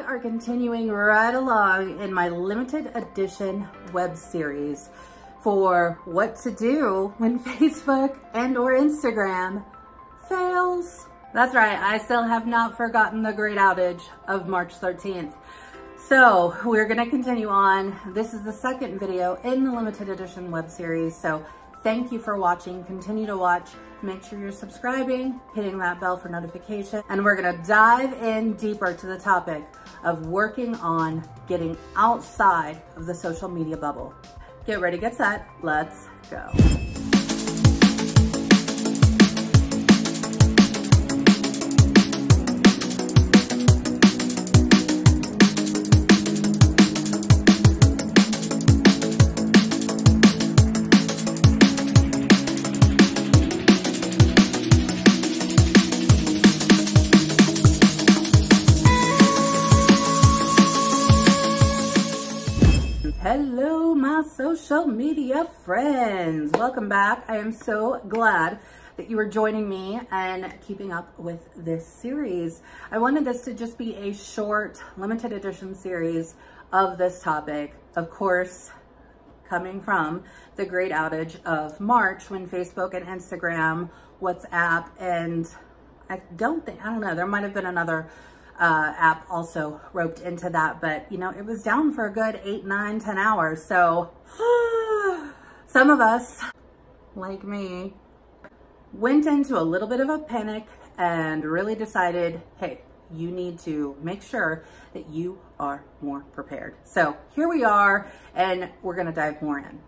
are continuing right along in my limited edition web series for what to do when Facebook and or Instagram fails. That's right, I still have not forgotten the great outage of March 13th. So we're gonna continue on. This is the second video in the limited edition web series. So thank you for watching, continue to watch. Make sure you're subscribing, hitting that bell for notification, and we're gonna dive in deeper to the topic of working on getting outside of the social media bubble. Get ready, get set, let's go. Hello, my social media friends. Welcome back. I am so glad that you are joining me and keeping up with this series. I wanted this to just be a short, limited edition series of this topic. Of course, coming from the great outage of March when Facebook and Instagram, WhatsApp, and I don't know, there might have been another app also roped into that, but you know, it was down for a good 8, 9, 10 hours. So some of us, like me, went into a little bit of a panic and really decided, hey, you need to make sure that you are more prepared. So here we are, and we're gonna dive more in.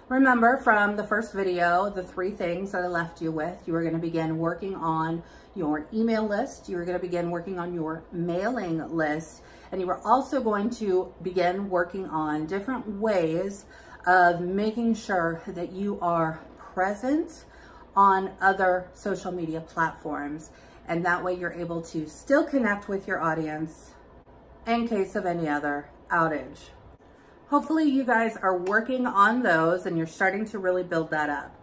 Remember from the first video, the 3 things that I left you with. You were gonna begin working on your email list, you were going to begin working on your mailing list, and you were also going to begin working on different ways of making sure that you are present on other social media platforms, and that way you're able to still connect with your audience in case of any other outage. Hopefully you guys are working on those and you're starting to really build that up.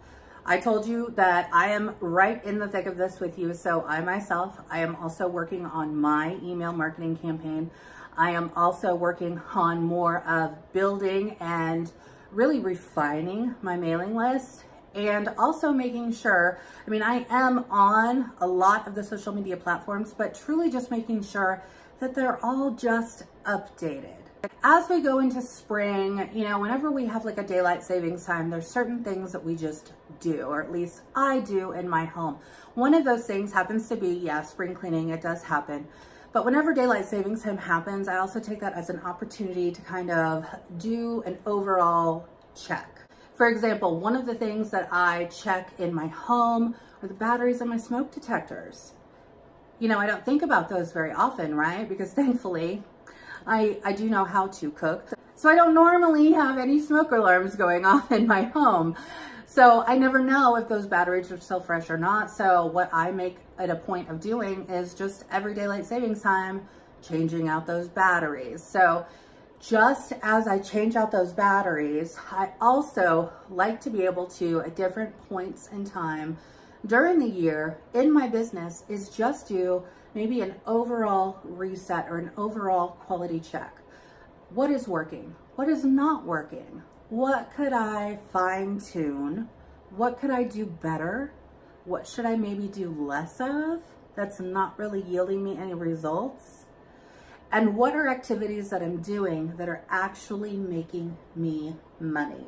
I told you that I am right in the thick of this with you. So I myself, I am also working on my email marketing campaign. I am also working on more of building and really refining my mailing list, and also making sure, I mean, I am on a lot of the social media platforms, but truly just making sure that they're all just updated. As we go into spring, you know, whenever we have like a daylight savings time, there's certain things that we just do, or at least I do in my home. One of those things happens to be, yeah, spring cleaning. It does happen. But whenever daylight savings time happens, I also take that as an opportunity to kind of do an overall check. For example, one of the things that I check in my home are the batteries in my smoke detectors. You know, I don't think about those very often, right? Because thankfully, I do know how to cook. So I don't normally have any smoke alarms going off in my home. So I never know if those batteries are still fresh or not. So what I make it a point of doing is just every daylight savings time, changing out those batteries. So just as I change out those batteries, I also like to be able to, at different points in time during the year in my business, is just do maybe an overall reset or an overall quality check. What is working? What is not working? What could I fine tune? What could I do better? What should I maybe do less of that's not really yielding me any results? And what are activities that I'm doing that are actually making me money?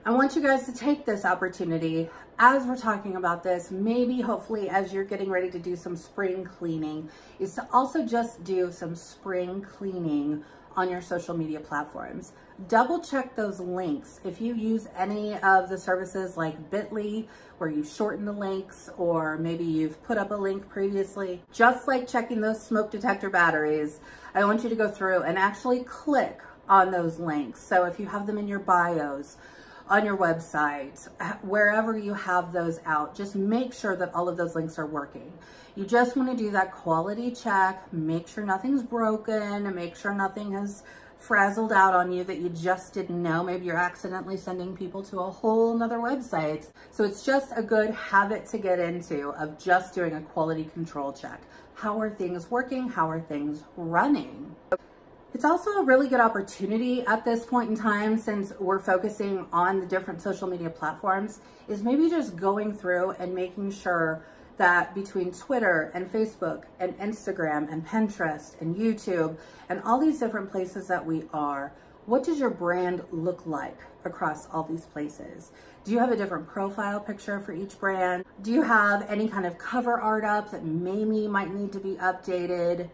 I want you guys to take this opportunity as we're talking about this, maybe hopefully as you're getting ready to do some spring cleaning, is to also just do some spring cleaning on your social media platforms. Double check those links. If you use any of the services like Bitly, where you shorten the links, or maybe you've put up a link previously, just like checking those smoke detector batteries, I want you to go through and actually click on those links. So if you have them in your bios, on your website, wherever you have those out, just make sure that all of those links are working. You just want to do that quality check, make sure nothing's broken, make sure nothing has frazzled out on you that you just didn't know. Maybe you're accidentally sending people to a whole nother website. So it's just a good habit to get into of just doing a quality control check. How are things working? How are things running? It's also a really good opportunity at this point in time, since we're focusing on the different social media platforms, is maybe just going through and making sure that between Twitter and Facebook and Instagram and Pinterest and YouTube and all these different places that we are, what does your brand look like across all these places? Do you have a different profile picture for each brand? Do you have any kind of cover art up that maybe might need to be updated?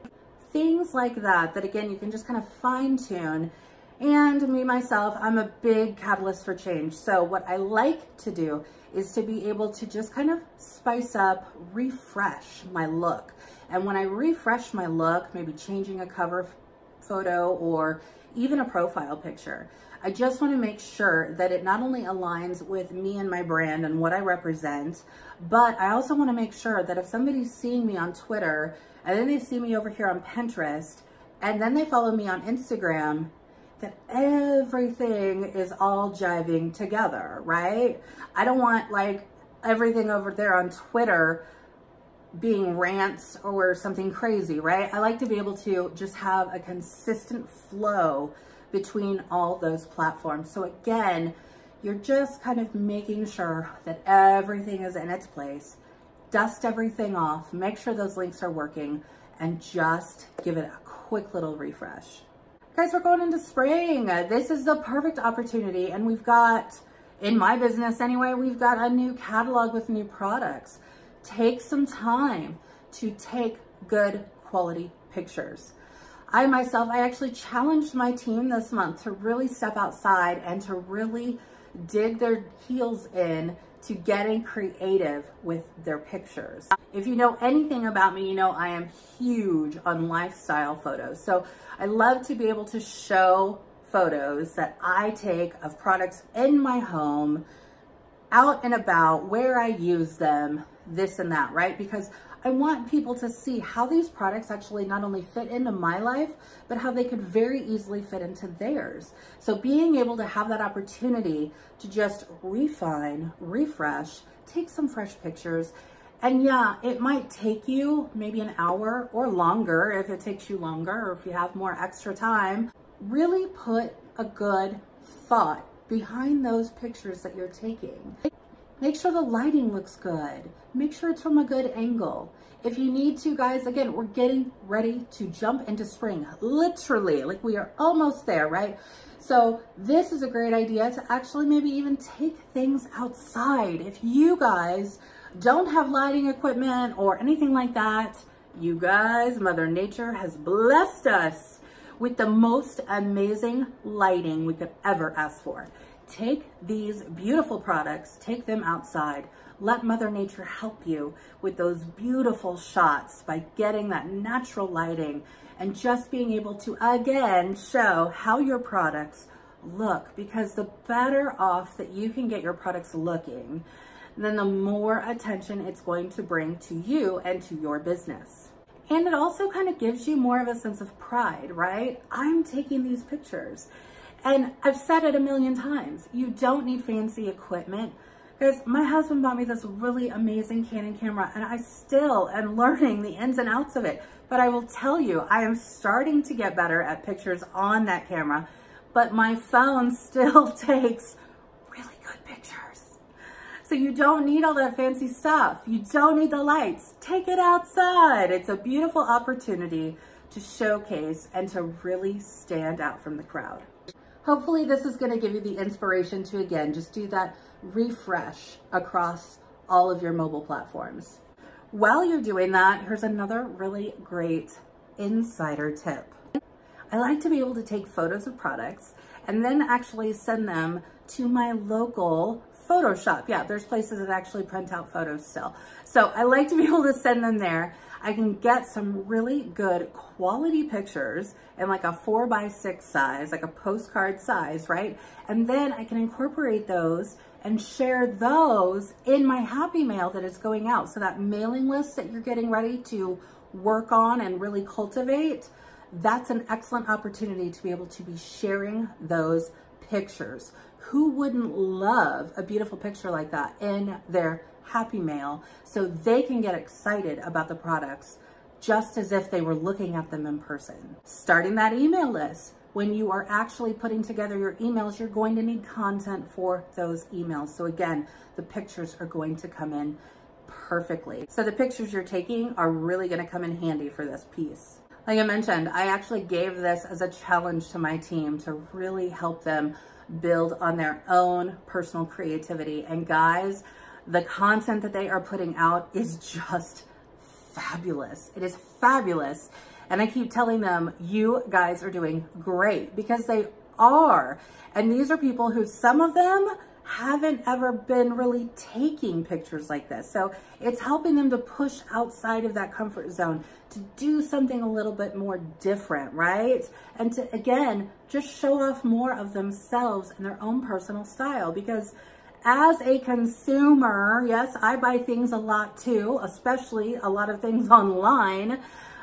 Things like that, that again, you can just kind of fine tune. And me, myself, I'm a big catalyst for change. So what I like to do is to be able to just kind of spice up, refresh my look. And when I refresh my look, maybe changing a cover photo or even a profile picture, I just want to make sure that it not only aligns with me and my brand and what I represent, but I also want to make sure that if somebody's seeing me on Twitter and then they see me over here on Pinterest and then they follow me on Instagram, that everything is all jiving together, right? I don't want like everything over there on Twitter being rants or something crazy, right? I like to be able to just have a consistent flow between all those platforms. So again, you're just kind of making sure that everything is in its place, dust everything off, make sure those links are working, and just give it a quick little refresh. Guys, we're going into spring. This is the perfect opportunity, and we've got, in my business anyway, we've got a new catalog with new products. Take some time to take good quality pictures. I actually challenged my team this month to really step outside and to really dig their heels in to getting creative with their pictures. If you know anything about me, you know I am huge on lifestyle photos. So I love to be able to show photos that I take of products in my home, out and about, where I use them, this and that, right? Because I want people to see how these products actually not only fit into my life, but how they could very easily fit into theirs. So being able to have that opportunity to just refine, refresh, take some fresh pictures. And yeah, it might take you maybe an hour or longer if it takes you longer, or if you have more extra time. Really put a good thought behind those pictures that you're taking. Make sure the lighting looks good. Make sure it's from a good angle. If you need to, guys, again, we're getting ready to jump into spring. Literally, like we are almost there, right? So this is a great idea to actually maybe even take things outside. If you guys don't have lighting equipment or anything like that, you guys, Mother Nature has blessed us with the most amazing lighting we could ever ask for. Take these beautiful products, take them outside. Let Mother Nature help you with those beautiful shots by getting that natural lighting and just being able to, again, show how your products look. Because the better off that you can get your products looking, then the more attention it's going to bring to you and to your business. And it also kind of gives you more of a sense of pride, right? I'm taking these pictures. And I've said it a million times, you don't need fancy equipment. Guys, my husband bought me this really amazing Canon camera, and I still am learning the ins and outs of it. But I will tell you, I am starting to get better at pictures on that camera, but my phone still takes really good pictures. So you don't need all that fancy stuff. You don't need the lights. Take it outside. It's a beautiful opportunity to showcase and to really stand out from the crowd. Hopefully this is going to give you the inspiration to, again, just do that refresh across all of your mobile platforms. While you're doing that, here's another really great insider tip. I like to be able to take photos of products and then actually send them to my local photo shop. Yeah, there's places that actually print out photos still. So I like to be able to send them there. I can get some really good quality pictures in like a 4x6 size, like a postcard size, right? And then I can incorporate those and share those in my happy mail that is going out. So that mailing list that you're getting ready to work on and really cultivate, that's an excellent opportunity to be able to be sharing those pictures. Who wouldn't love a beautiful picture like that in their happy mail so they can get excited about the products just as if they were looking at them in person. Starting that email list. When you are actually putting together your emails, you're going to need content for those emails. So again, the pictures are going to come in perfectly. So the pictures you're taking are really going to come in handy for this piece. Like I mentioned, I actually gave this as a challenge to my team to really help them build on their own personal creativity. And guys, the content that they are putting out is just fabulous. It is fabulous. And I keep telling them, you guys are doing great, because they are. And these are people who, some of them haven't ever been really taking pictures like this. So it's helping them to push outside of that comfort zone, to do something a little bit more different, right? And to, again, just show off more of themselves and their own personal style. Because as a consumer, yes, I buy things a lot too, especially a lot of things online.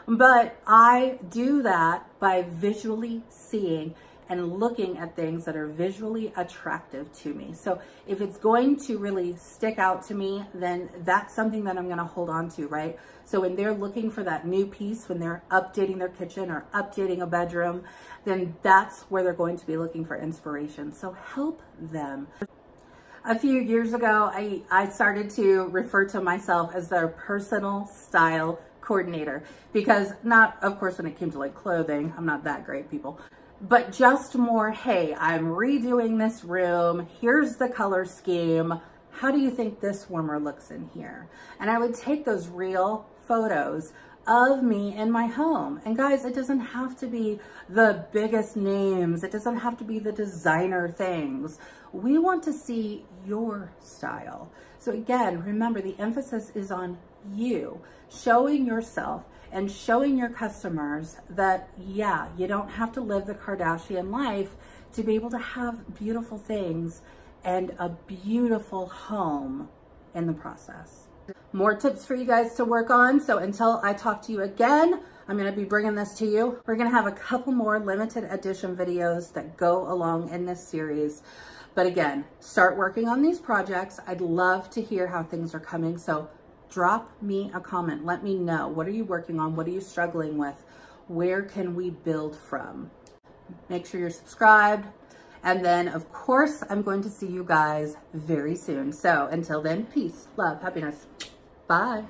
But I do that by visually seeing and looking at things that are visually attractive to me. So if it's going to really stick out to me, then that's something that I'm going to hold on to, right? So when they're looking for that new piece, when they're updating their kitchen or updating a bedroom, then that's where they're going to be looking for inspiration. So help them. A few years ago, I started to refer to myself as their personal style coordinator, because not, of course, when it came to like clothing, I'm not that great, people, but just more, hey, I'm redoing this room. Here's the color scheme. How do you think this warmer looks in here? And I would take those real photos of me in my home. And guys, it doesn't have to be the biggest names. It doesn't have to be the designer things. We want to see your style. So again, remember, the emphasis is on you, showing yourself and showing your customers that, yeah, you don't have to live the Kardashian life to be able to have beautiful things and a beautiful home in the process. More tips for you guys to work on. So until I talk to you again, I'm going to be bringing this to you. We're going to have a couple more limited edition videos that go along in this series. But again, start working on these projects. I'd love to hear how things are coming. So drop me a comment. Let me know. What are you working on? What are you struggling with? Where can we build from? Make sure you're subscribed. And then, of course, I'm going to see you guys very soon. So until then, peace, love, happiness. Bye.